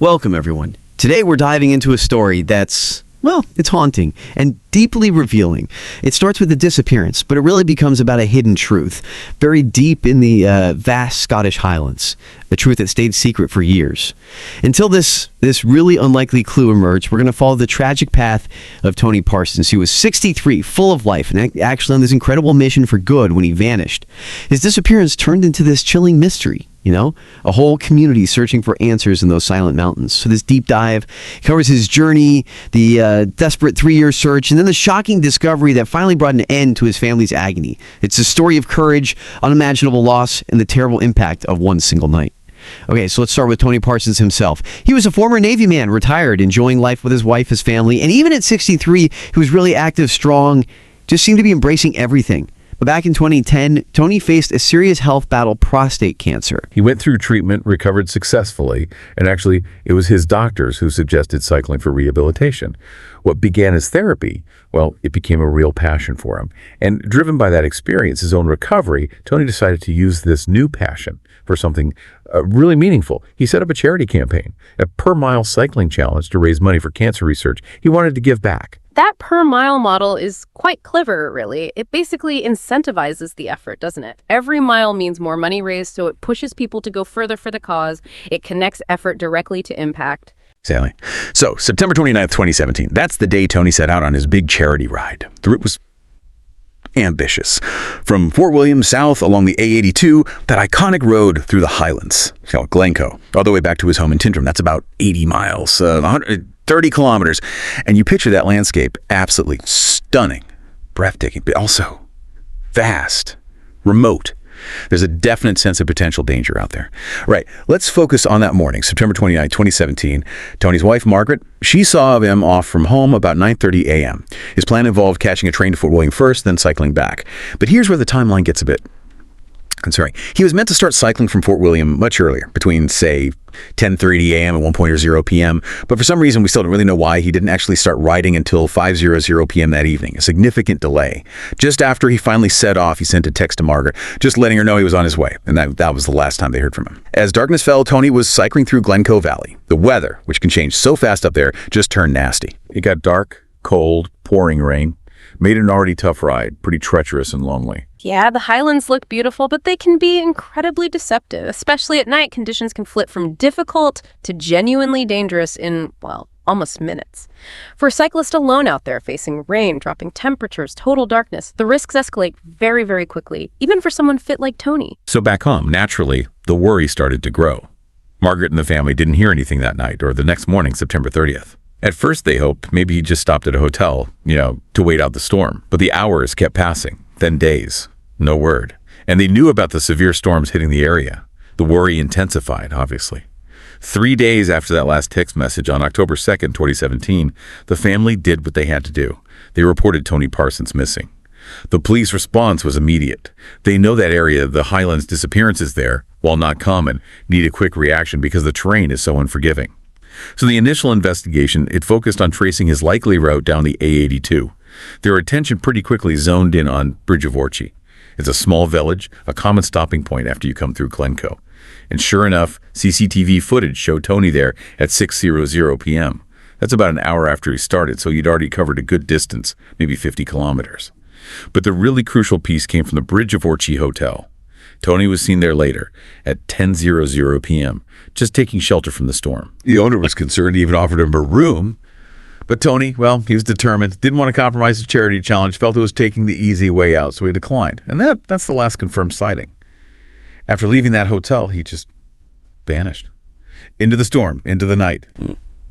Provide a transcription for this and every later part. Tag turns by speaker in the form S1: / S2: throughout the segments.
S1: Welcome, everyone. Today we're diving into a story that's, well, it's haunting and deeply revealing. It starts with a disappearance, but it really becomes about a hidden truth, buried deep in the vast Scottish Highlands, a truth that stayed secret for years. Until this really unlikely clue emerged, we're going to follow the tragic path of Tony Parsons, who was 63, full of life, and actually on this incredible mission for good when he vanished. His disappearance turned into this chilling mystery. A whole community searching for answers in those silent mountains. So this deep dive covers his journey, the desperate 3-year search, and then the shocking discovery that finally brought an end to his family's agony. It's a story of courage, unimaginable loss, and the terrible impact of one single night. Okay, so let's start with Tony Parsons himself. He was a former Navy man, retired, enjoying life with his wife, his family, and even at 63, he was really active, strong, just seemed to be embracing everything. But back in 2010, Tony faced a serious health battle, prostate cancer.
S2: He went through treatment, recovered successfully, and actually, it was his doctors who suggested cycling for rehabilitation. What began as therapy, well, it became a real passion for him. And driven by that experience, his own recovery, Tony decided to use this new passion for something really meaningful. He set up a charity campaign, a per-mile cycling challenge to raise money for cancer research. He wanted to give back.
S3: That per-mile model is quite clever, really. It basically incentivizes the effort, doesn't it? Every mile means more money raised, so it pushes people to go further for the cause. It connects effort directly to impact.
S4: Exactly. So, September 29th, 2017, that's the day Tony set out on his big charity ride. The route was ambitious. From Fort William south along the A82, that iconic road through the Highlands, Glencoe, all the way back to his home in Tintrim. That's about 80 miles, 130 kilometers. And you picture that landscape, absolutely stunning, breathtaking, but also vast, remote. There's a definite sense of potential danger out there. Right, let's focus on that morning, September 29, 2017. Tony's wife, Margaret, she saw him off from home about 9:30 a.m. His plan involved catching a train to Fort William first, then cycling back. But here's where the timeline gets a bit concerning. He was meant to start cycling from Fort William much earlier, between, say, 10:30 a.m. and 1:00 p.m. But for some reason, we still don't really know why, he didn't actually start riding until 5:00 p.m. that evening, a significant delay. Just after he finally set off, he sent a text to Margaret, just letting her know he was on his way, and that was the last time they heard from him. As darkness fell, Tony was cycling through Glencoe Valley. The weather, which can change so fast up there, just turned nasty.
S2: It got dark, cold, pouring rain. Made an already tough ride, pretty treacherous and lonely.
S3: Yeah, the Highlands look beautiful, but they can be incredibly deceptive. Especially at night, conditions can flip from difficult to genuinely dangerous in, well, almost minutes. For a cyclist alone out there facing rain, dropping temperatures, total darkness, the risks escalate very, very quickly, even for someone fit like Tony.
S2: So back home, naturally, the worry started to grow. Margaret and the family didn't hear anything that night or the next morning, September 30th. At first, they hoped maybe he just stopped at a hotel, to wait out the storm. But the hours kept passing, then days. No word. And they knew about the severe storms hitting the area. The worry intensified, obviously. 3 days after that last text message, on October 2nd, 2017, the family did what they had to do. They reported Tony Parsons missing. The police response was immediate. They know that area, the Highlands disappearances there, while not common, need a quick reaction because the terrain is so unforgiving. So the initial investigation, it focused on tracing his likely route down the A82. Their attention pretty quickly zoned in on Bridge of Orchy. It's a small village, a common stopping point after you come through Glencoe. And sure enough, CCTV footage showed Tony there at 6:00 p.m. That's about an hour after he started, so he'd already covered a good distance, maybe 50 kilometers. But the really crucial piece came from the Bridge of Orchy Hotel. Tony was seen there later at 10:00 p.m., just taking shelter from the storm.
S4: The owner was concerned, he even offered him a room.
S2: But Tony, well, he was determined, didn't want to compromise the charity challenge, felt it was taking the easy way out, so he declined. And that's the last confirmed sighting. After leaving that hotel, he just vanished. Into the storm, into the night.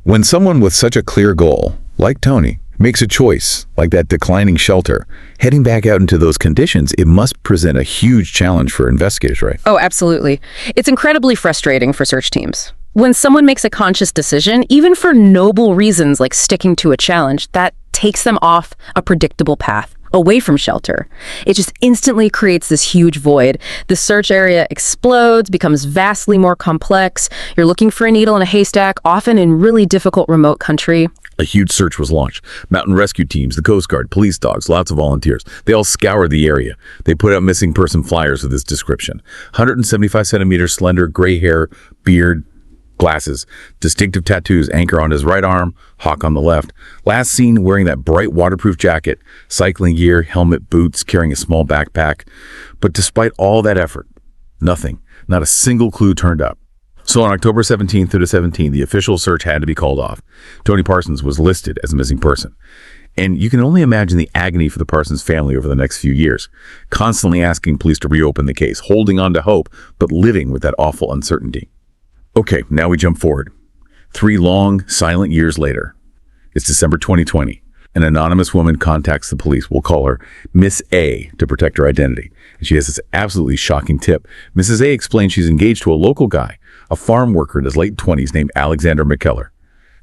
S4: When someone with such a clear goal, like Tony, makes a choice, like that declining shelter, heading back out into those conditions, it must present a huge challenge for investigators, right?
S3: Oh, absolutely. It's incredibly frustrating for search teams. When someone makes a conscious decision, even for noble reasons like sticking to a challenge, that takes them off a predictable path, away from shelter. It just instantly creates this huge void. The search area explodes, becomes vastly more complex. You're looking for a needle in a haystack, often in really difficult remote country.
S2: A huge search was launched. Mountain rescue teams, the Coast Guard, police dogs, lots of volunteers. They all scoured the area. They put out missing person flyers with this description. 175 centimeters slender, gray hair, beard, Glasses, distinctive tattoos, anchor on his right arm, hawk on the left. Last seen wearing that bright waterproof jacket, cycling gear, helmet, boots, carrying a small backpack. But despite all that effort, nothing, not a single clue turned up. So on October 17th through the 17th, the official search had to be called off. Tony Parsons was listed as a missing person. And you can only imagine the agony for the Parsons family over the next few years, constantly asking police to reopen the case, holding on to hope, but living with that awful uncertainty. Okay, now we jump forward. 3 long, silent years later. It's December 2020. An anonymous woman contacts the police. We'll call her Miss A to protect her identity. And she has this absolutely shocking tip. Mrs. A explains she's engaged to a local guy, a farm worker in his late 20s named Alexander McKellar.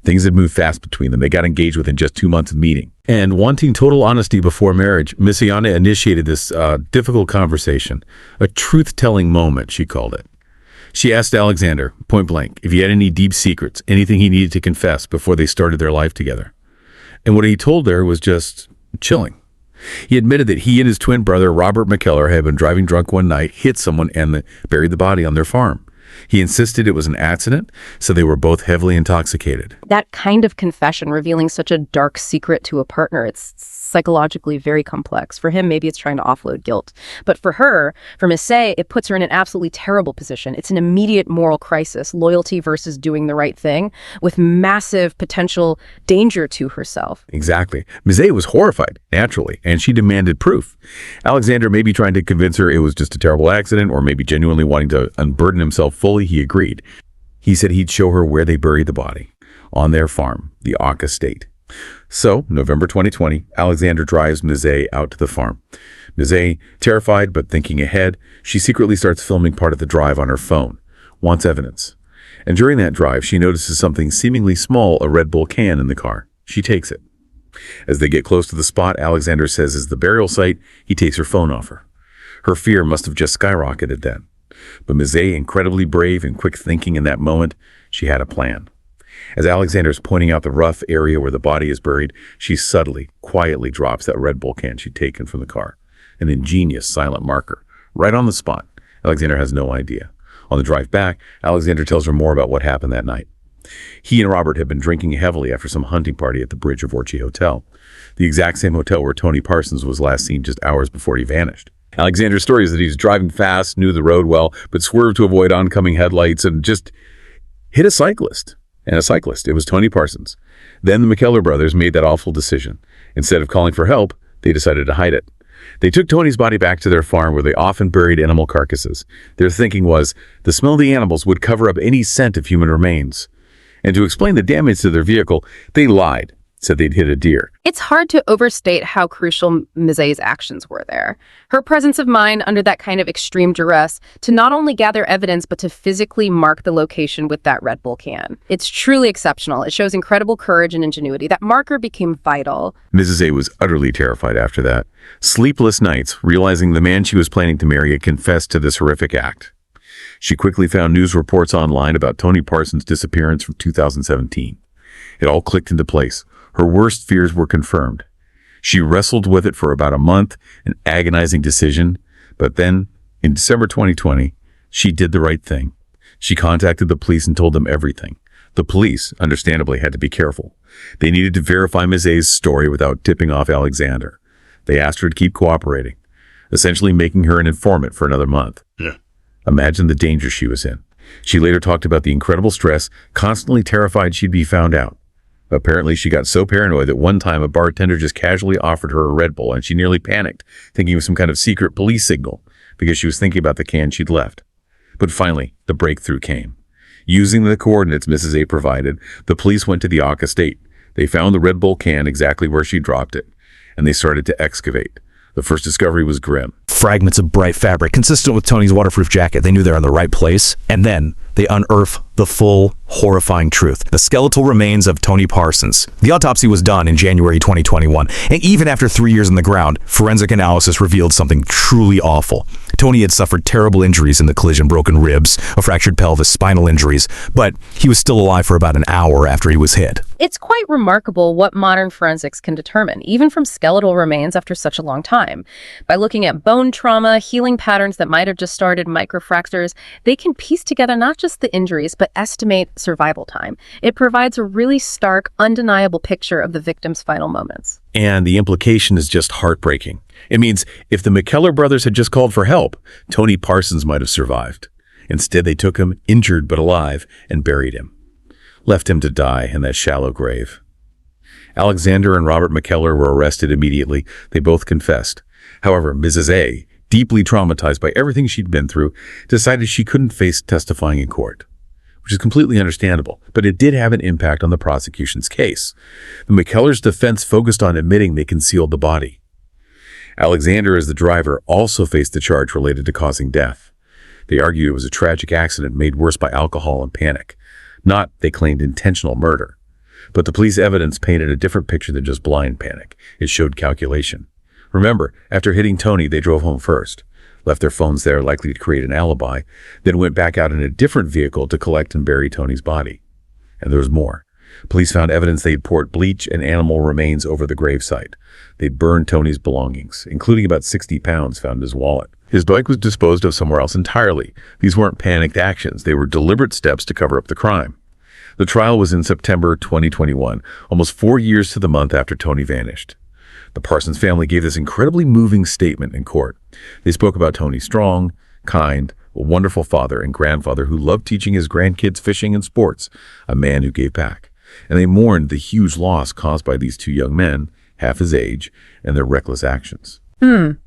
S2: Things had moved fast between them. They got engaged within just 2 months of meeting. And wanting total honesty before marriage, Miss Iana initiated this difficult conversation. A truth-telling moment, she called it. She asked Alexander, point blank, if he had any deep secrets, anything he needed to confess before they started their life together. And what he told her was just chilling. He admitted that he and his twin brother, Robert McKellar, had been driving drunk one night, hit someone, and buried the body on their farm. He insisted it was an accident, so they were both heavily intoxicated.
S3: That kind of confession revealing such a dark secret to a partner, it's psychologically very complex. For him, maybe it's trying to offload guilt. But for her, for Miss A, it puts her in an absolutely terrible position. It's an immediate moral crisis, loyalty versus doing the right thing, with massive potential danger to herself.
S2: Exactly. Ms. A was horrified, naturally, and she demanded proof. Alexander may be trying to convince her it was just a terrible accident, or maybe genuinely wanting to unburden himself fully. He agreed. He said he'd show her where they buried the body, on their farm, the Ock Estate. So, November 2020, Alexander drives Ms. A out to the farm. Ms. A, terrified but thinking ahead, she secretly starts filming part of the drive on her phone, wants evidence. And during that drive, she notices something seemingly small, a Red Bull can in the car. She takes it. As they get close to the spot Alexander says is the burial site, he takes her phone off her. Her fear must have just skyrocketed then. But Ms. A, incredibly brave and quick thinking in that moment, she had a plan. As Alexander's pointing out the rough area where the body is buried, she subtly, quietly drops that Red Bull can she'd taken from the car. An ingenious silent marker. Right on the spot. Alexander has no idea. On the drive back, Alexander tells her more about what happened that night. He and Robert had been drinking heavily after some hunting party at the Bridge of Orchy Hotel, the exact same hotel where Tony Parsons was last seen just hours before he vanished. Alexander's story is that he was driving fast, knew the road well, but swerved to avoid oncoming headlights and just hit a cyclist. And a cyclist. It was Tony Parsons. Then the McKellar brothers made that awful decision. Instead of calling for help, they decided to hide it. They took Tony's body back to their farm where they often buried animal carcasses. Their thinking was the smell of the animals would cover up any scent of human remains. And to explain the damage to their vehicle, they lied, said they'd hit a deer.
S3: It's hard to overstate how crucial Ms. A's actions were there. Her presence of mind under that kind of extreme duress to not only gather evidence, but to physically mark the location with that Red Bull can. It's truly exceptional. It shows incredible courage and ingenuity. That marker became vital.
S2: Mrs. A was utterly terrified after that. Sleepless nights, realizing the man she was planning to marry had confessed to this horrific act. She quickly found news reports online about Tony Parsons' disappearance from 2017. It all clicked into place. Her worst fears were confirmed. She wrestled with it for about a month, an agonizing decision. But then, in December 2020, she did the right thing. She contacted the police and told them everything. The police, understandably, had to be careful. They needed to verify Ms. A's story without tipping off Alexander. They asked her to keep cooperating, essentially making her an informant for another month.
S5: Yeah.
S2: Imagine the danger she was in. She later talked about the incredible stress, constantly terrified she'd be found out. Apparently, she got so paranoid that one time a bartender just casually offered her a Red Bull, and she nearly panicked, thinking it was some kind of secret police signal, because she was thinking about the can she'd left. But finally, the breakthrough came. Using the coordinates Mrs. A provided, the police went to the Ock Estate. They found the Red Bull can exactly where she dropped it, and they started to excavate. The first discovery was grim.
S5: Fragments of bright fabric, consistent with Tony's waterproof jacket. They knew they were in the right place, and then they unearthed the full, horrifying truth. The skeletal remains of Tony Parsons. The autopsy was done in January 2021, and even after 3 years in the ground, forensic analysis revealed something truly awful. Tony had suffered terrible injuries in the collision, broken ribs, a fractured pelvis, spinal injuries, but he was still alive for about an hour after he was hit.
S3: It's quite remarkable what modern forensics can determine, even from skeletal remains after such a long time. By looking at bone trauma, healing patterns that might have just started, microfractures, they can piece together not just just the injuries, but estimate survival time. It provides a really stark, undeniable picture of the victim's final moments.
S2: And the implication is just heartbreaking. It means if the McKellar brothers had just called for help, Tony Parsons might have survived. Instead, they took him, injured but alive, and buried him. Left him to die in that shallow grave. Alexander and Robert McKellar were arrested immediately. They both confessed. However, Mrs. A, deeply traumatized by everything she'd been through, decided she couldn't face testifying in court, which is completely understandable, but it did have an impact on the prosecution's case. The McKellars' defense focused on admitting they concealed the body. Alexander, as the driver, also faced a charge related to causing death. They argued it was a tragic accident made worse by alcohol and panic, not, they claimed, intentional murder. But the police evidence painted a different picture than just blind panic. It showed calculation. Remember, after hitting Tony, they drove home first, left their phones there likely to create an alibi, then went back out in a different vehicle to collect and bury Tony's body. And there was more. Police found evidence they'd poured bleach and animal remains over the gravesite. They'd burned Tony's belongings, including about 60 pounds found in his wallet. His bike was disposed of somewhere else entirely. These weren't panicked actions. They were deliberate steps to cover up the crime. The trial was in September 2021, almost 4 years to the month after Tony vanished. The Parsons family gave this incredibly moving statement in court. They spoke about Tony's strong, kind, a wonderful father and grandfather who loved teaching his grandkids fishing and sports, a man who gave back. And they mourned the huge loss caused by these two young men, half his age, and their reckless actions.
S3: And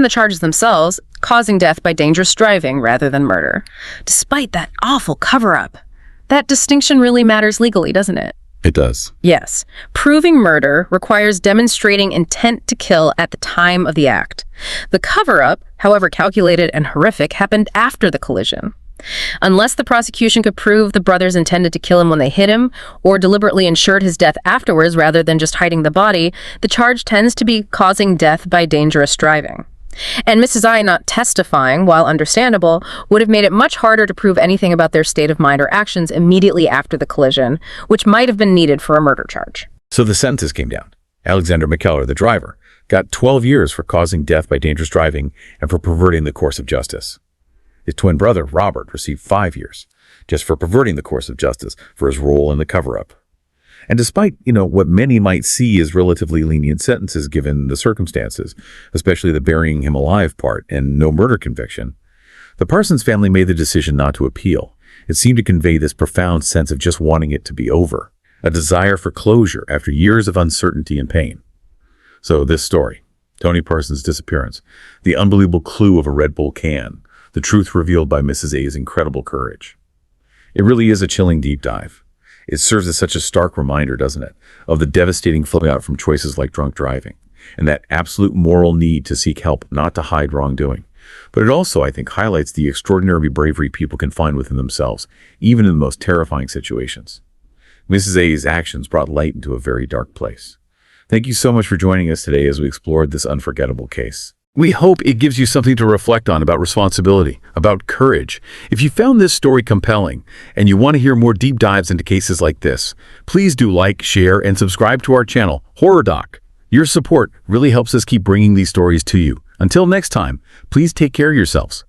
S3: the charges themselves, causing death by dangerous driving rather than murder. Despite that awful cover-up, that distinction really matters legally, doesn't it?
S2: It does.
S3: Yes. Proving murder requires demonstrating intent to kill at the time of the act. The cover-up, however calculated and horrific, happened after the collision. Unless the prosecution could prove the brothers intended to kill him when they hit him, or deliberately ensured his death afterwards rather than just hiding the body, the charge tends to be causing death by dangerous driving. And Mrs. I not testifying, while understandable, would have made it much harder to prove anything about their state of mind or actions immediately after the collision, which might have been needed for a murder charge.
S2: So the sentence came down. Alexander McKellar, the driver, got 12 years for causing death by dangerous driving and for perverting the course of justice. His twin brother, Robert, received 5 years, just for perverting the course of justice for his role in the cover-up. And despite, what many might see as relatively lenient sentences given the circumstances, especially the burying him alive part and no murder conviction, the Parsons family made the decision not to appeal. It seemed to convey this profound sense of just wanting it to be over, a desire for closure after years of uncertainty and pain. So this story, Tony Parsons' disappearance, the unbelievable clue of a Red Bull can, the truth revealed by Mrs. A's incredible courage. It really is a chilling deep dive. It serves as such a stark reminder, doesn't it, of the devastating fallout from choices like drunk driving, and that absolute moral need to seek help, not to hide wrongdoing. But it also, I think, highlights the extraordinary bravery people can find within themselves, even in the most terrifying situations. Mrs. A's actions brought light into a very dark place. Thank you so much for joining us today as we explored this unforgettable case. We hope it gives you something to reflect on about responsibility, about courage. If you found this story compelling and you want to hear more deep dives into cases like this, please do like, share, and subscribe to our channel, Horror Doc. Your support really helps us keep bringing these stories to you. Until next time, please take care of yourselves.